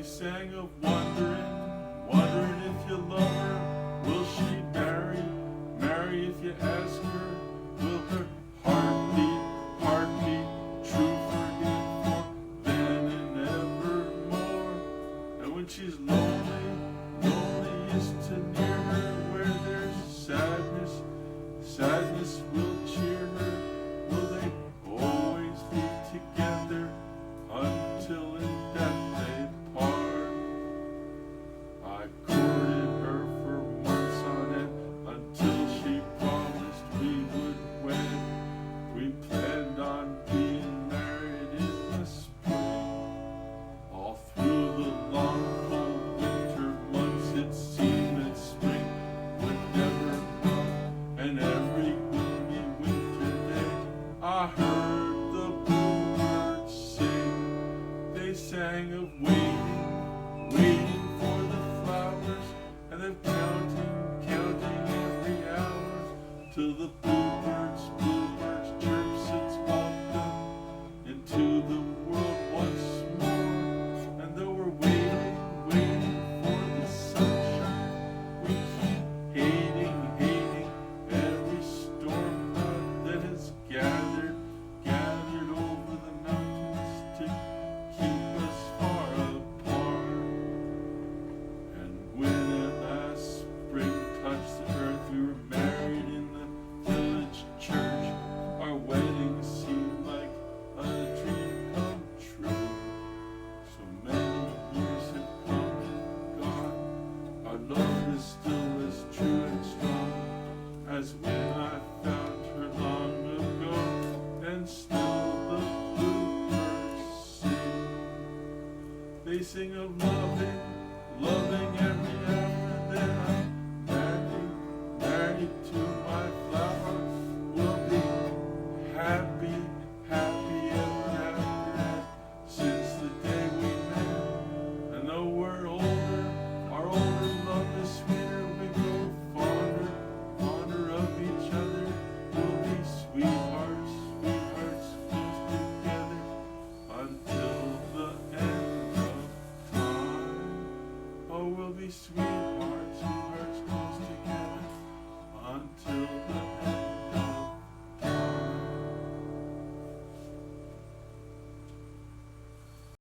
They sang of wondering if you love her. Will she marry? Marry if you ask her. Will her heartbeat true for him for then and evermore? And when she's loneliest to near her, where there's sadness will cheer her. Will they always be together until in death they part? I courted her for months on end until she promised we would wed. We planned on being married in the spring. All through the long cold winter months it seemed that spring would never come, and every gloomy winter day I heard the bluebirds sing. They sang of waiting for the flowers, and of counting every hour till the bluebirds chirps its welcome into the world once more. And though we're waiting for the sunshine, we keep hating every storm cloud that has gathered over the mountains to keep us far apart. And when at last spring touched the earth, we were married in the village church. Our wedding seemed like a dream come true. So many years have come and gone. Our love is still as true and strong as when I found her long ago. And still the bluebirds sing. They sing of loving every hour. And then I'm married to my flower. We'll be happy ever after. Since the day we met. And though we're older, our older love is sweeter. We grow fonder of each other. We'll be sweethearts close together until the end of time. Oh, we'll be sweethearts close together.